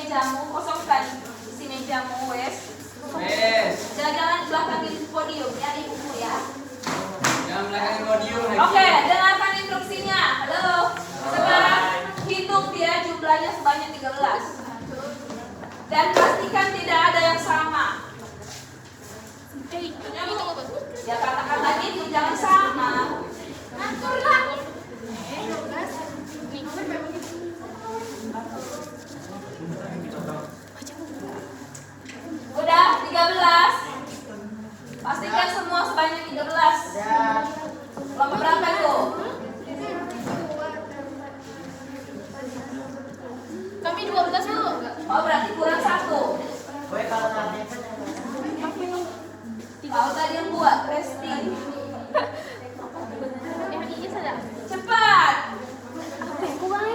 mejamu, kosongkan isi mejamu, wes. Jangan belakangin podium ya, ibumu ya. Jangan belakangin podium. Oke, dengarkan instruksinya. Halo. Sekarang hitung dia jumlahnya sebanyak 13. Dan pastikan tidak ada yang sama. Ya kata-kata gitu jangan sama. Aturlah. Udah 13. Pastikan semua sebanyak 13. Lomba berapa itu? Kami 12 Bu. Oh berarti kurang 1. Tahu tadi yang buat Resti. Yang ini saja. Cepat. Apa yang kurang?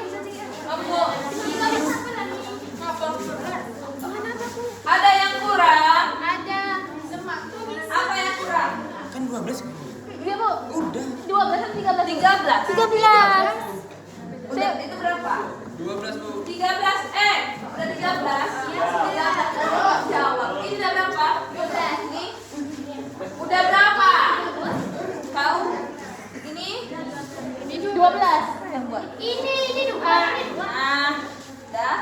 Kamu Apa? Mana ada Bu? ada yang kurang? Ada. Apa yang kurang? Kan 12. Iya Bu. Udah. 12 atau 13? 13. 13. Udah, itu berapa? 12 Bu. 13. Udah 13. Iya. Jawab. Ini udah berapa? Ini. Udah berapa? Kau? Ini? Ini 12. Yang buat. Ini 2. Nah, udah.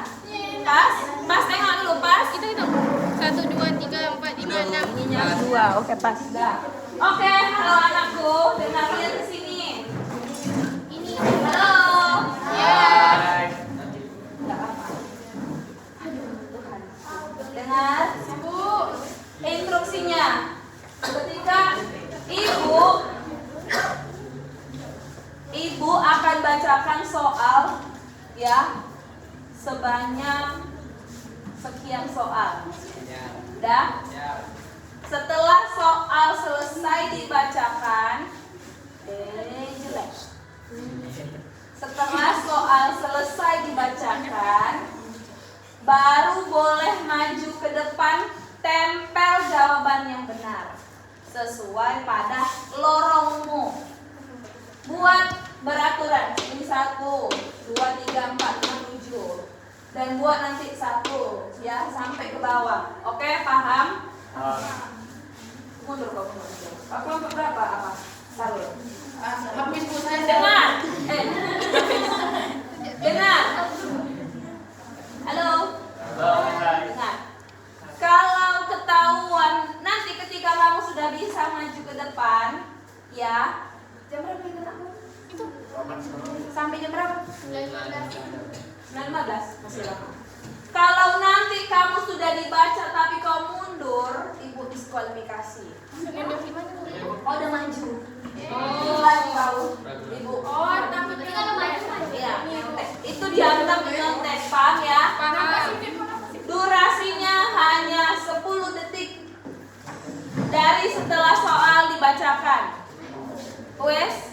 Pas. Pas tengok dulu, pas. Itu. 1 2 3 4 5 6. Ininya 2. Oke, pas. Udah. Oke, halo anakku. Dengar lihat ke sini. Ini. Halo. Hai. Enggak apa. Dengar, Bu. Instruksinya. Ketika Ibu akan bacakan soal ya sebanyak sekian soal. Udah? Setelah soal selesai dibacakan, jelek. Setelah soal selesai dibacakan, baru boleh maju ke depan, tempel jawaban yang benar sesuai pada lorongmu. Buat beraturan, ini 1, 2, 3, 4, 5, 7. Dan buat nanti 1 ya sampai ke bawah. Oke, paham? Mundur kau mundur. Kau kelompok berapa apa? Sarul. Habis Bu saya. Dengar. Dengar. Halo. Dengar. Kalau ketahuan nanti ketika kamu sudah bisa maju ke depan, ya. Jam berapa itu aku? Itu. Sampai jam berapa? 9.15 masih lama. Kalau nanti kamu sudah dibaca tapi kau mundur, Ibu diskualifikasi. Mundur gimana Bu? Oh, udah maju. Mulai kau, Ibu. Oh, takutnya kalau maju. Iya, nyontek. Itu dianggap nyontek, paham ya? Paham. Durasinya hanya 10 detik dari setelah soal dibacakan. Wes.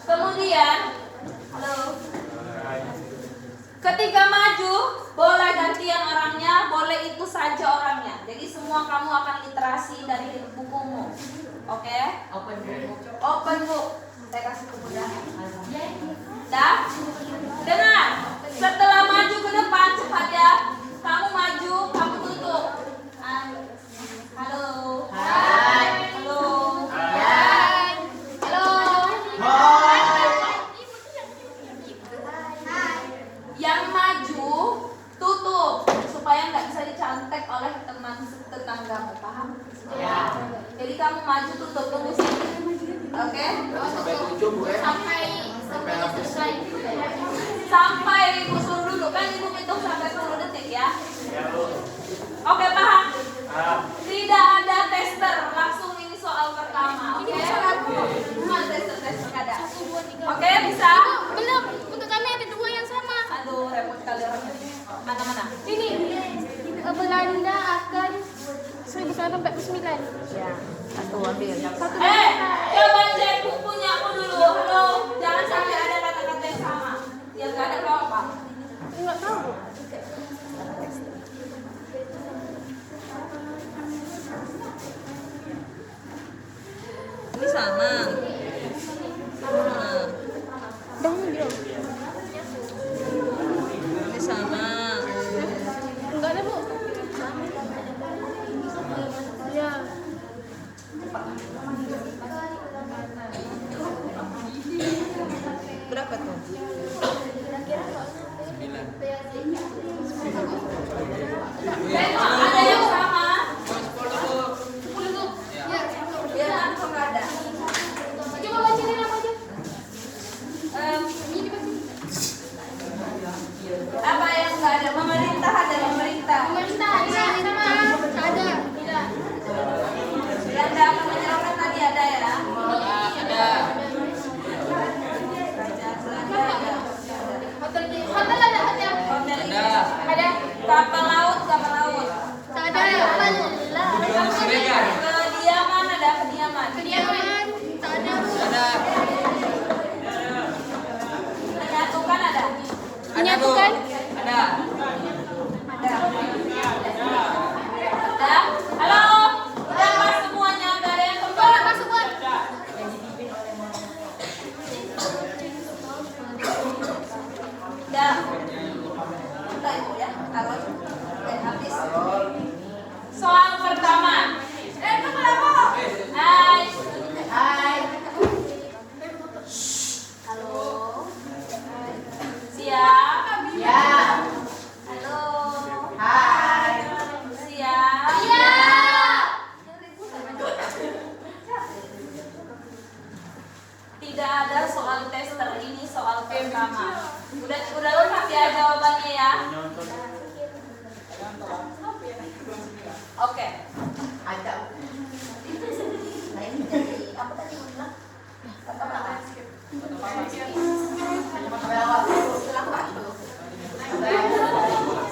Kemudian, halo. Ketika maju, boleh gantian orangnya, boleh itu saja orangnya. Jadi semua kamu akan literasi dari bukumu. Oke? Open book. Saya kasih kemudahan. Dah? Dengar. Setelah maju ke depan, cepat ya. Kamu maju, kamu tutup. Halo. Hai. Halo. Hai. Halo. Yang maju tutup supaya nggak bisa dicantek oleh teman tetanggamu, paham? Ya. Jadi kamu maju tutup tunggu sini, oke? Sampai selesai. Sampai ibu suruh dulu kan ibu hitung sampai 10 detik ya. Oke paham? Tidak ada tester, langsung ini soal pertama, oke? Bukan tester ada. Oke bisa? Belum. Untuk kami ada 2 yang sama. Aduh repot kali orangnya. Mana? Ini Belanda akan 1949. Ya, satu ambil. Satu. Coba cek bukunya aku dulu. Halo, jangan sampai ada kata-kata yang sama. Ya nggak ada apa-apa. Enggak tahu. Ini sama. Dah ini dia. Ini sama. Ada yang sama? Ya. Biar langsung ada. Coba bacain apa aja. Apa yang nggak ada? Pemerintah ada pemerintah. Pemerintah ada sama. Ada. Yang dapat menyerahkan tadi ada ya? Ada. Hotel ada hotel. Hotel ini. Ada. Ada. Kapal laut, kapal laut. Ada. Gedung Siregar. Kediaman ada kediaman. Kediaman. Tak ada. Ada. Menyatukan ada. Ada Bu. Menyatukan. Ada. Ada. Halo. Udah pas semuanya, nggak ada yang kembali. Masuk buat. Udah. Udah Ibu ya. Taruh. Dan habis. Soal pertama. Hai. Hai. Halo. Siap? Ya. Halo. Hai. Siap? Ya. Tidak ada soal tester, ini soal pertama. Udah lengkap ya jawabannya ya? Oke. Apa tadi bilang?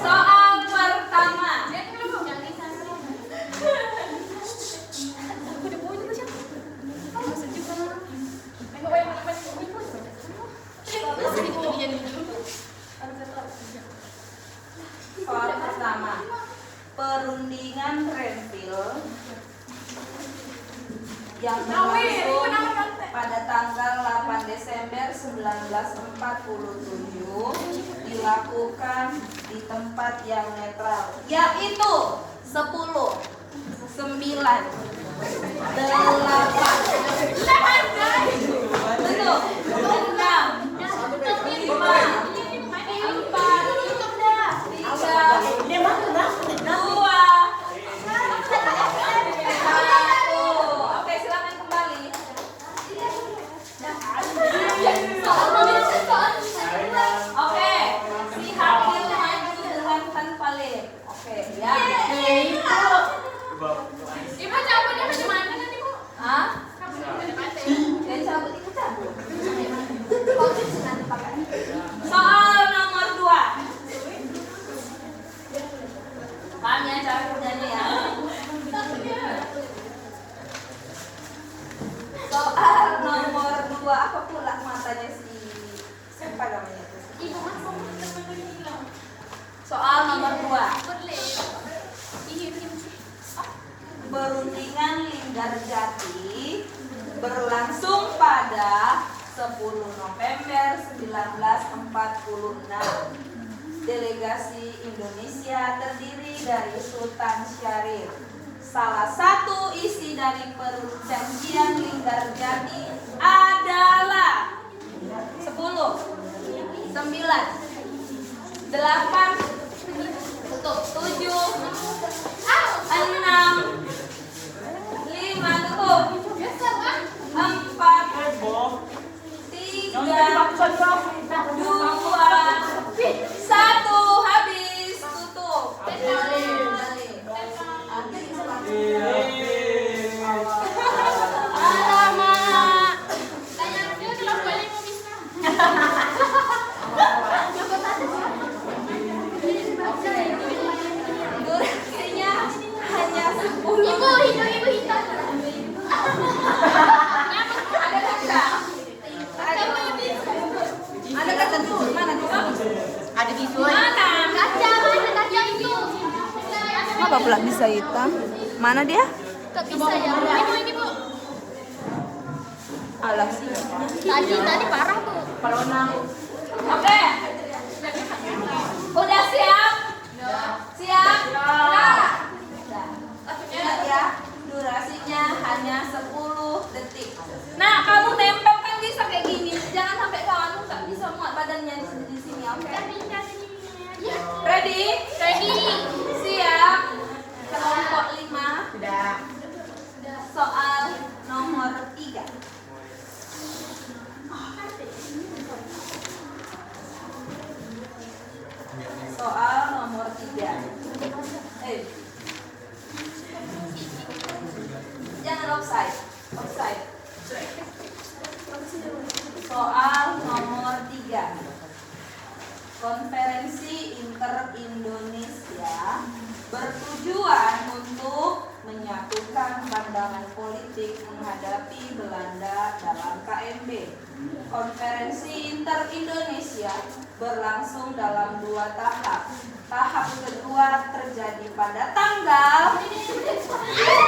Soal pertama. Soal pertama. Perundingan Renville yang berlangsung pada tanggal 8 Desember 1947 dilakukan di tempat yang netral, yaitu 10, 9, 8, 7, 6, 5, 4, 3, 2, 1. Oke, silakan kembali. Oke, si hakim maju dengan tanpa lem. Oke, ya. Ibu cabutnya macam mana nanti Bu? Hah? Cabut. Yang cabut itu cabut. Kondisi nanti pakai. Soal nomor 2. Paham ya cara kerjanya ya? Soal nomor 2, apa pula matanya siapa namanya itu? Ibu masuk. Soal nomor 2. Iya. Perundingan Linggarjati berlangsung pada 10 November 1946. Delegasi Indonesia terdiri dari Sultan Syarif. Salah satu isi dari perjanjian Linggarjati adalah 10, 9, 8, tutup 7, 6, 5, tutup 4, 3, 2, 1, habis, tutup. Alamak. Tanya dia kalau boleh mau bisa. Durasinya hanya 10. Ibu hitam. Ada kata? Ada kata tuh, mana tuh? Ada tisu. Mana? Kaca itu. Apa pula bisa hitam? Mana dia? Tak bisa ya. Ini Bu. Alah sih. Tadi parah Bu. Oke. Udah siap? Siap? Nah. Ingat ya, durasinya hanya 10 detik. Nah, kamu tempel kan bisa kayak gini. Jangan sampai kamu nggak bisa muat badannya di sini, oke? Ready. Siap. Kelompok 5. Sudah. Soal nomor 3. Soal nomor 3. Jangan offside. Offside. Soal nomor 3. Konferensi Inter-Indonesia bertujuan untuk menyatukan pandangan politik menghadapi Belanda dalam KMB. Konferensi Inter-Indonesia berlangsung dalam 2 tahap. Tahap kedua terjadi pada tanggal 1949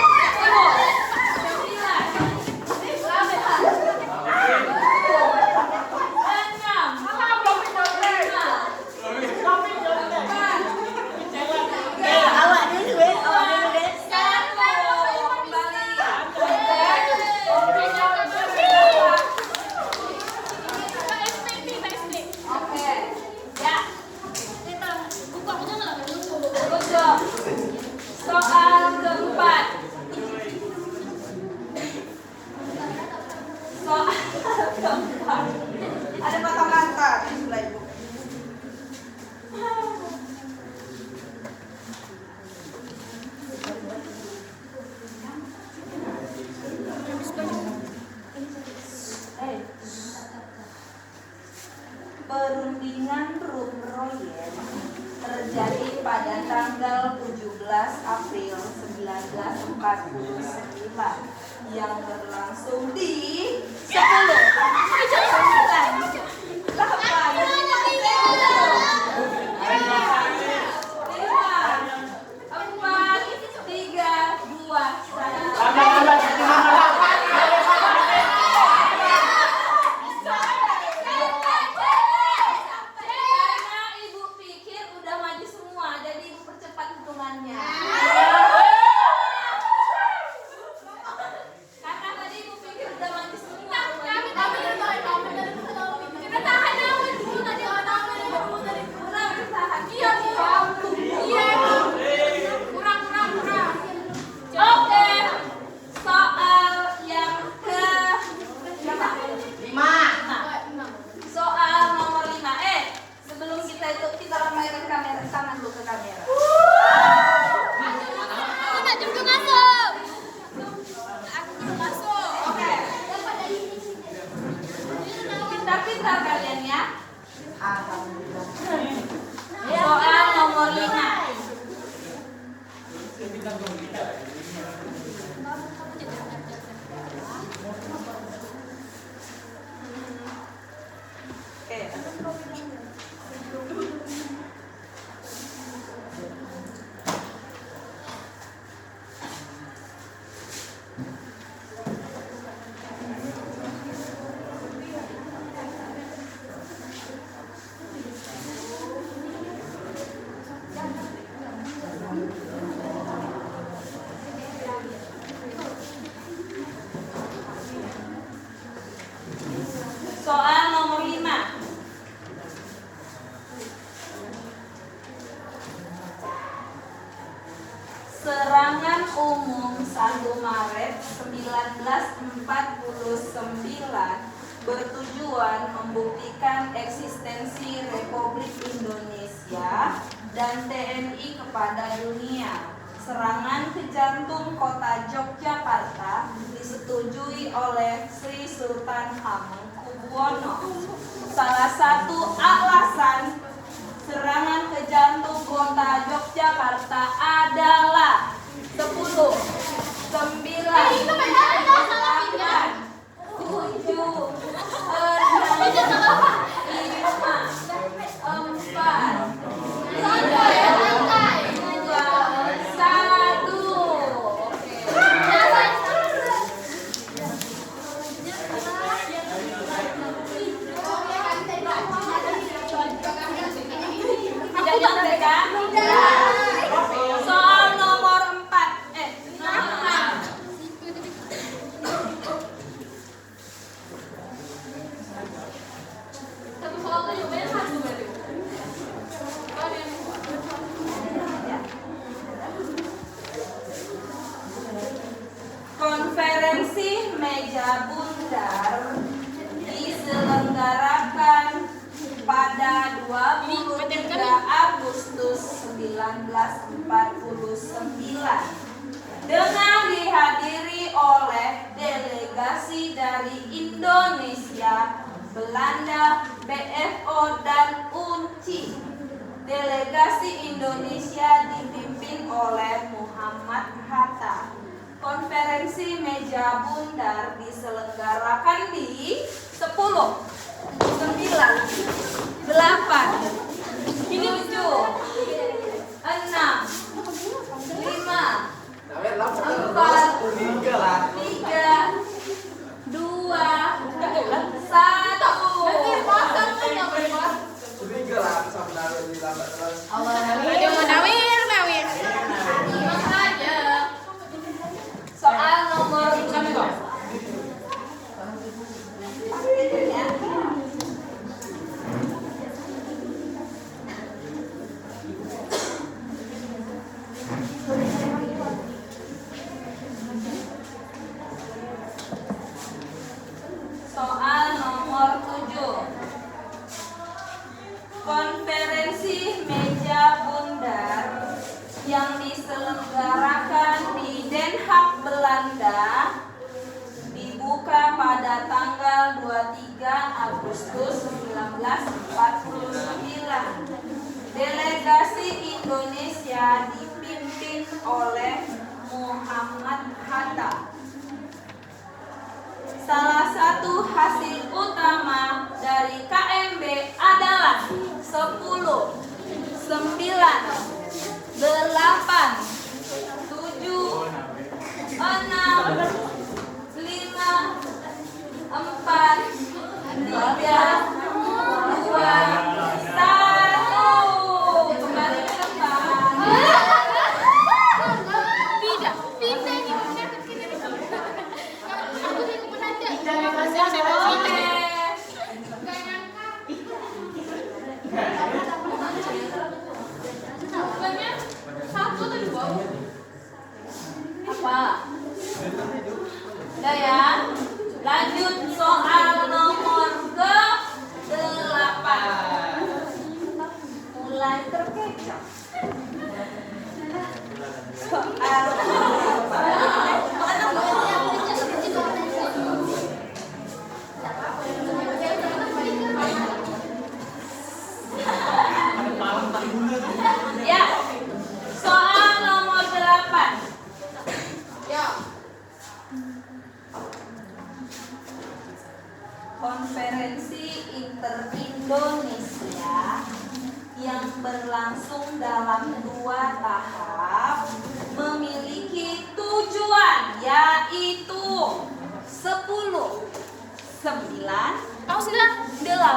yang berlangsung di 10, 9, 8, 7, 6, 5, 4, 3, 2, 1. Karena ibu pikir udah maju semua, jadi ibu percepat hitungannya. Karena tadi ibu pikir udah maju semua. Kita tahan dulu dulu tadi orang Kurang bertahan. Iya, kurang. Oke. Soal yang ke berapa? 5. Soal nomor 5. Sebelum kita itu kita ramaikan kamera, tangan dulu ke kamera. Kita juga masuk. Aku masuk. Oke. Pintar-pintar kalian ya. Soal nomor 5. Oke. Soal nomor 5. Serangan umum 1 Maret 1949 bertujuan membuktikan eksistensi Republik Indonesia dan TNI kepada dunia. Serangan ke jantung kota Yogyakarta disetujui oleh Sri Sultan Hamengkubuwono. Salah satu alasan serangan ke jantung kota Yogyakarta adalah 10, 9, 8, 7, 6, 5, 4, 3, 2, 1. Oke. Meja Bundar diselenggarakan pada 23 Agustus 1949 dengan dihadiri oleh delegasi dari Indonesia, Belanda, BFO, dan UNCI. Delegasi Indonesia dipimpin oleh Muhammad Hatta. Konferensi Meja Bundar diselenggarakan di 10, 9, 8, 7, 6, 5, 4, 3, 2, 1. Soal nomor 2. Soal nomor 7. Konferensi Meja Bundar yang diselenggarakan di Den Haag, Belanda dibuka pada tanggal 23 Agustus 1949. Delegasi Indonesia dipimpin oleh Muhammad Hatta. Salah satu hasil utama dari KMB adalah 10, 9, 8, 7, 6, 5, 4, 3, 2, 1. Kembali ke depan. Apa? Udah ya. Lanjut soal nomor ke-8. Mulai terkecoh. Soal ya. Soal nomor 8. Konferensi Inter-Indonesia yang berlangsung dalam 2 tahap memiliki tujuan, yaitu 10, 9, 8, 7, nomor 9.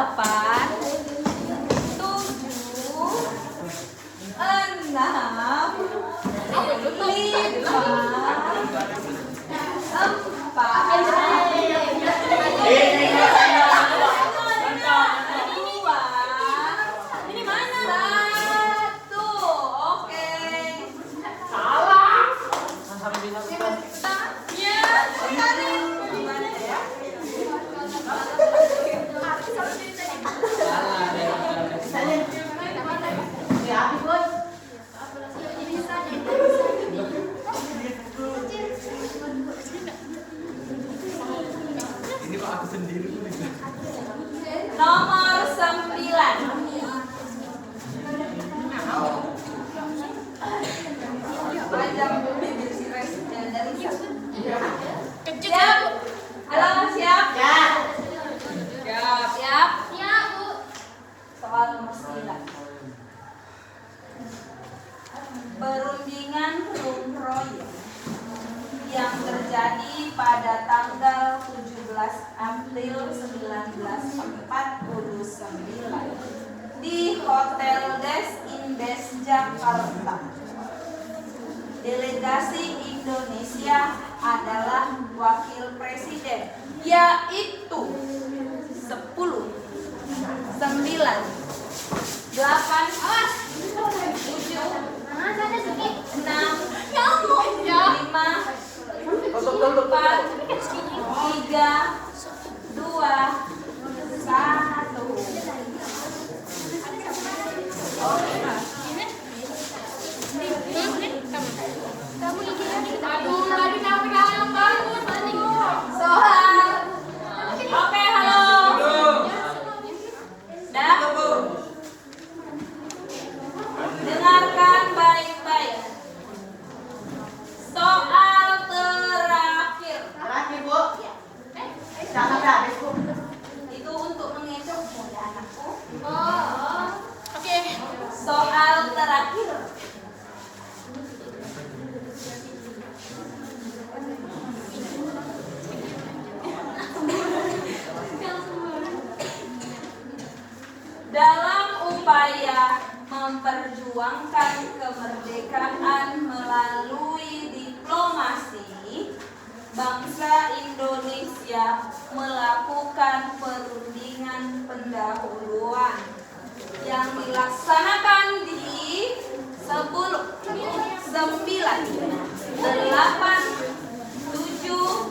Panjang bibir si residen dari siap. Halo, siap? Siap. Soal nomor 9. Perundingan Rumroyo yang terjadi pada tanggal 17 April 1949 di Hotel Des Indes Jakarta. Delegasi Indonesia adalah wakil presiden, yaitu 10, 9, 8, 7, 6, 5, 4, 3, 2, 1. 4, 3, 2, 1. Aduh, lagi namanya yang bagus. Soal. Oke, halo. Dah. Dengarkan baik-baik. Soal terakhir. Terakhir, Bu. Jangan habis, Bu. Itu untuk mengecoh ya anakku. Oh, oke. Soal terakhir. Dalam upaya memperjuangkan kemerdekaan melalui diplomasi, bangsa Indonesia melakukan perundingan pendahuluan yang dilaksanakan di 10, 9, 8, 7,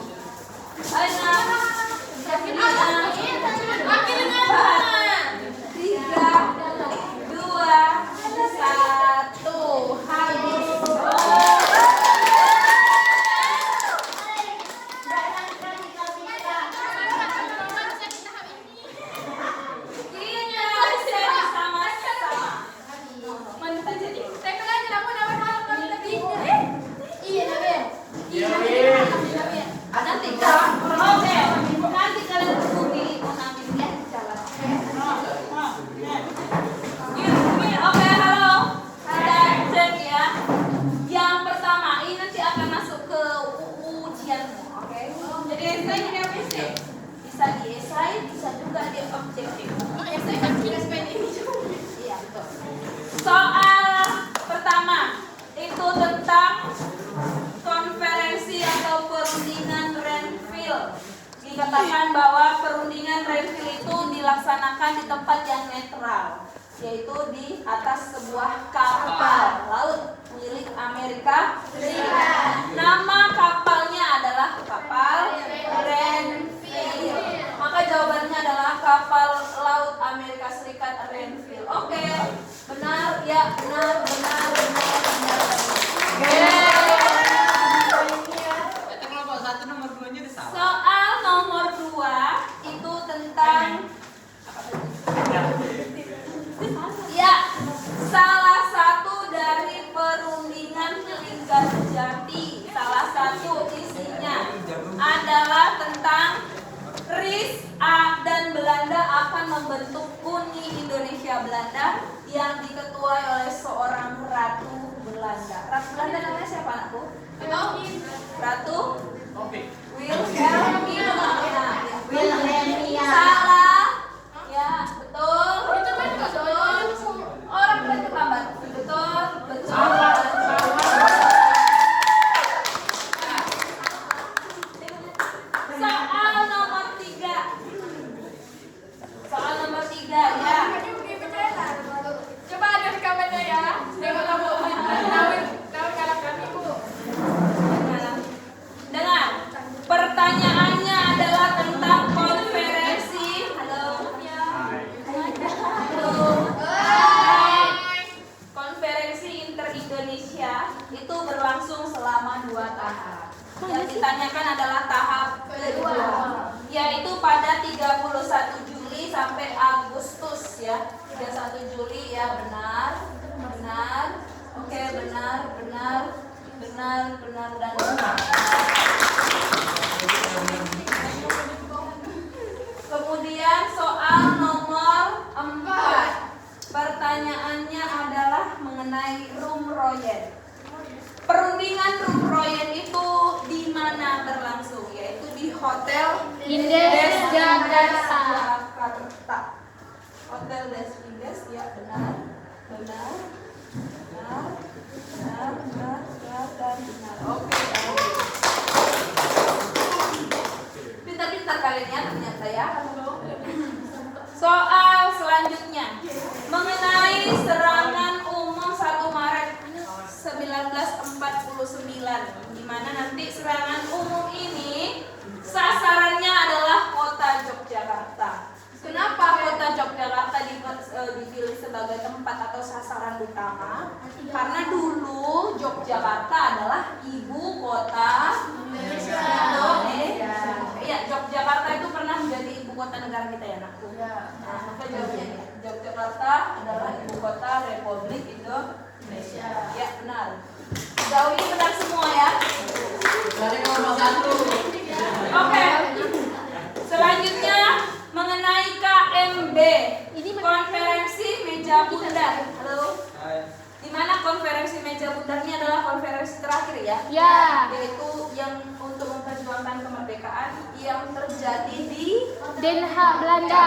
nanti kalian hubungi mengambilnya jalan. Oke, halo. Ada cek ya. Yang pertama, ini nanti akan masuk ke ujianmu, oke? Jadi esai ini apa sih? Bisa di esai, bisa juga di objektif. Esai kan kita ini juga. Iya, betul. Soal pertama itu tentang konferensi atau perundingan Renville. Dikatakan bahwa perundingan Renville itu dilaksanakan di tempat yang netral, yaitu di atas sebuah kapal laut milik Amerika Serikat. Nama kapalnya adalah kapal Renville. Maka jawabannya adalah kapal laut Amerika Serikat Renville. Oke, benar ya, benar. Kelompok 1 nomor 2-nya udah salah. Soal nomor 2 itu tentang ya, salah satu dari perundingan Linggarjati. Salah satu isinya adalah tentang RIS dan Belanda akan membentuk Uni Indonesia Belanda yang diketuai oleh seorang ratu Belanda. Ratu Belanda namanya siapa anakku? Ratu Wilhelmina. Salah. Ya, betul. Itu kan betul. Orang Belanda lambat. Betul. Soal nomor 3. Ya. Coba ada rekamannya ya. Tengok kamu. Tahu kalau kami Bu. Dengar. Pertanyaannya adalah tentang konferensi. Halo. Konferensi Inter-Indonesia itu berlangsung selama 2 tahap. Yang ditanyakan adalah tahap kedua, yaitu pada 31 Juli sampai Agustus ya. 31 Juli ya, benar. Oke, benar dan benar. Kemudian soal nomor 4. Pertanyaannya adalah mengenai Rumroyen. Perundingan Rumroyen itu di mana berlangsung? Yaitu di Hotel Indes Jakarta. Hotel Des Indes, ya benar. Oke. Pintar-pintar kalian ya ternyata ya. Soal selanjutnya mengenai serangan umum 1 Maret 1949, di mana Karena nanti serangan umum ini sasarannya adalah kota Yogyakarta. Kenapa kota Yogyakarta dipilih sebagai tempat atau sasaran utama? Karena dulu Yogyakarta adalah ibu kota Indonesia. Iya, Yogyakarta itu pernah menjadi ibu kota negara kita ya, Nakku. Nah, maka jawabannya Yogyakarta adalah ibu kota Republik Indonesia. Ya, benar. Jauh ini benar semua ya. Berarti nomor 1. Oke. Selanjutnya mengenai KMB, konferensi meja bundar. Halo. Di mana konferensi meja bundar ini adalah konferensi terakhir ya? Ya. Yaitu yang untuk memperjuangkan kemerdekaan yang terjadi di Den Haag, Belanda.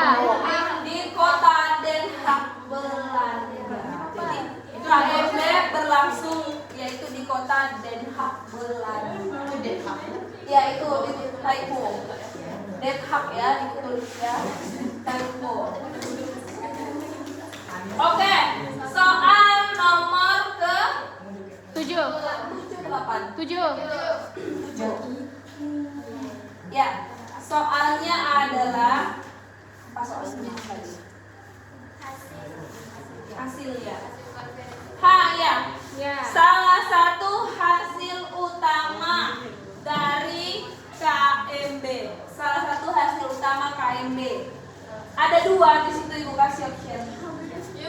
di kota Den Haag, Belanda. Jadi KMB berlangsung yaitu di kota Den Haag, Belanda. Ya itu di typo. Den Haag ya ditulis ya. Typo. Oke, soal nomor ke 7. 8. 7. Ya, soalnya adalah apa soalnya? Hasil ya. Ya. Ya. Salah satu hasil utama dari KMB. Salah satu hasil utama KMB. Ada 2 di situ Ibu kasih option.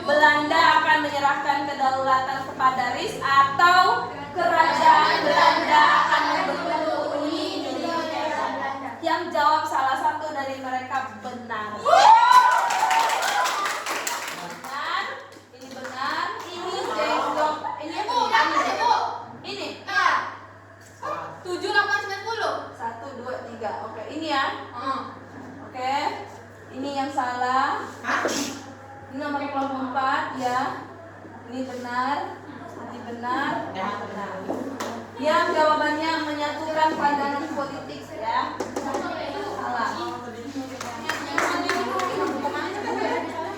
Belanda akan menyerahkan kedaulatan kepada RIS atau kerajaan Belanda akan membentuk Uni Indonesia. Yang jawab salah satu dari mereka benar. Benar, ini benar, ini jenggot, ini benar. Ini. 7, 8, 9, 10. 1, 2, 3. Oke, ini ya. Oke. Ini yang salah. Ini nomor kelompok 4 ya. Ini benar. Ini benar. Benar. Yang jawabannya menyatukan pandangan politik ya. Salah.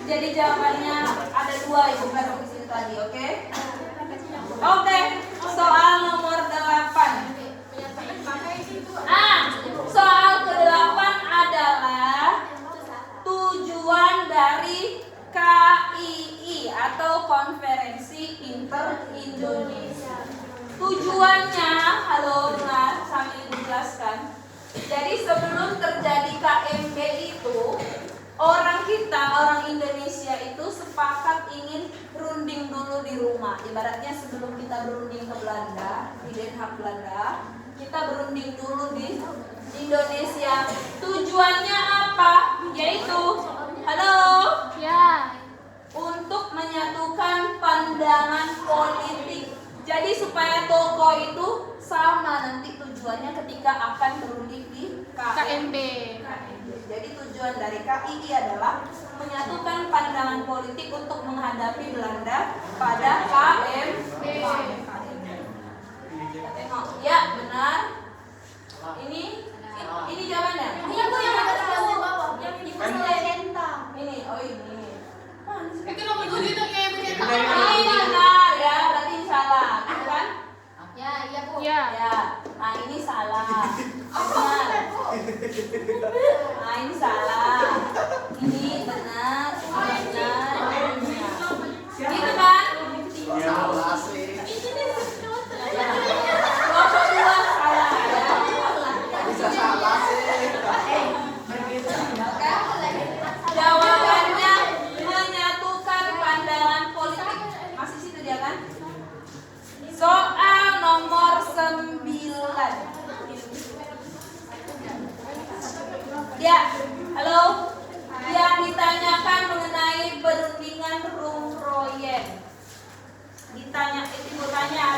Jadi jawabannya ada 2 Ibu kasih di sini tadi, oke? Oke, soal nomor 8. Soal ke-8 adalah tujuan dari KII atau Konferensi Inter-Indonesia. Tujuannya, halo Nah, sambil dijelaskan. Jadi sebelum terjadi KMB itu, orang Indonesia itu sepakat ingin berunding dulu di rumah. Ibaratnya sebelum kita berunding ke Belanda, di Den Haag Belanda, kita berunding dulu di Indonesia. Tujuannya apa? Yaitu, halo? Ya. Untuk menyatukan pandangan politik. Jadi supaya toko itu sama nanti tujuannya ketika akan berunding di KMB. Jadi tujuan dari KII adalah menyatukan pandangan politik untuk menghadapi Belanda pada KMB. Tengok, ya benar. Ini jawabannya. Ini tuh yang ada di bawah. Yang di centang. Ini, oh ini. Itu nomor 7 itu kayak begini. Ini benar ya, berarti ini salah, kan? Ya, iya Bu. Ya. Ya, nah ini salah. Benar. Nah ini salah. Ini benar. Ini benar. Gitu kan? Salah sih. Kelompok 2 salah ya. Bisa salah sih. Jawabannya menyatukan pandangan politik. Masih situ dia kan? Soal nomor 9. Ya, halo. Yang ditanyakan mengenai perundingan Rumroyen. Ditanya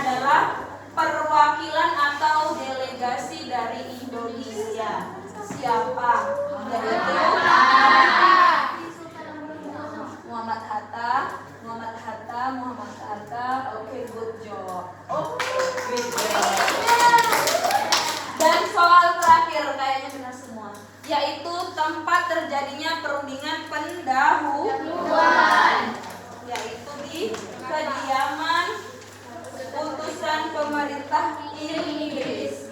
adalah perwakilan atau delegasi dari Indonesia. Siapa? Yaitu Muhammad Hatta. Oke, good job. Dan soal terakhir kayaknya benar semua, yaitu tempat terjadinya perundingan pendahuluan, yaitu di kediaman utusan pemerintah Inggris.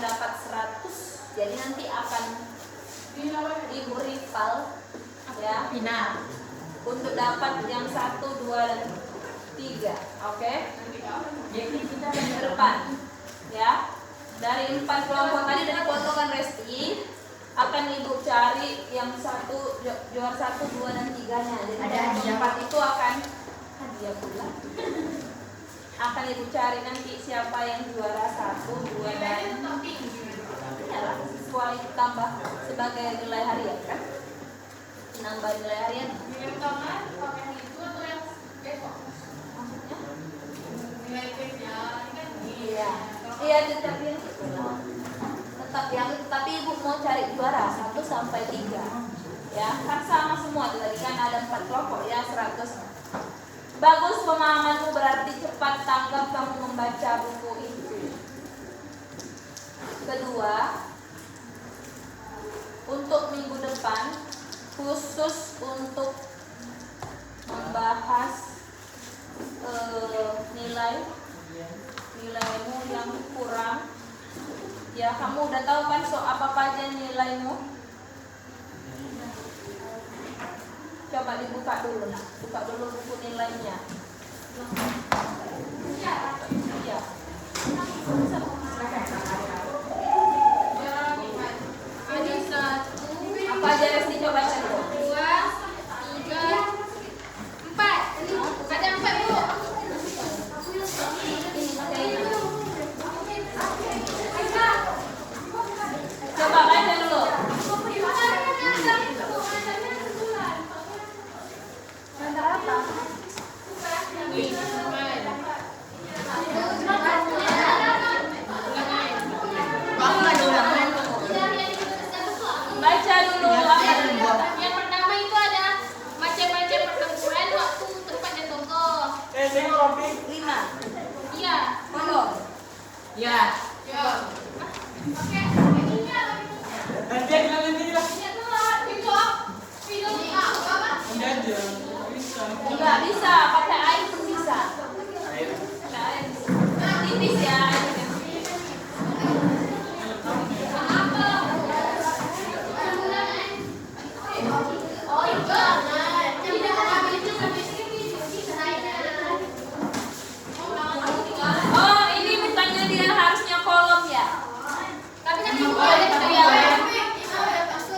dapat 100. Jadi nanti akan Ibu rival ya. Final. Untuk dapat yang 1, 2, dan 3. Oke? Jadi kita Ke depan. Ya. Dari 4 kelompok tadi dari potongan Resti akan Ibu cari yang juara 1, 2, dan 3-nya. Jadi Ada yang hadiah. 4 itu akan hadiah pula. Akan Ibu cari nanti siapa yang juara 1, 2, dan 3. Iyalah, sesuai tambah sebagai nilai harian kan? Nambah nilai harian. Yang pertama pakai itu atau yang besok? Maksudnya? Nilai quiz-nya ini kan Iya. Iya, tetap yang itu. Tetap yang itu, tapi Ibu mau cari juara 1 sampai 3. Ya, kan sama semua tadi kan ada 4 kelompok ya, 100. Bagus pemahamanmu, berarti cepat tanggap kamu membaca buku itu. Kedua, untuk minggu depan khusus untuk membahas nilaimu yang kurang. Ya, kamu udah tahu kan apa aja nilaimu? Coba dibuka dulu, nak. Buka dulu buku nilainya. Iya. ada 1, Apa aja Resti coba cari dulu. 2, 3, 4. Ada 4 Bu. Ini pakai ini. Coba baca dulu. Gambar apa? Baca dulu apa dulu. Yang pertama itu ada baca-baca pertempuran waktu tempat dan tokoh. 5. Iya. Belum. Ya. Ya. Oke. Nanti lah. Enggak bisa, pakai air pun bisa. Pakai air bisa. Tipis ya airnya. Oh, ini bukannya dia harusnya kolom ya? Tapi kan Oh, boleh iya.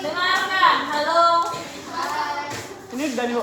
Dengarkan, halo. Ini dari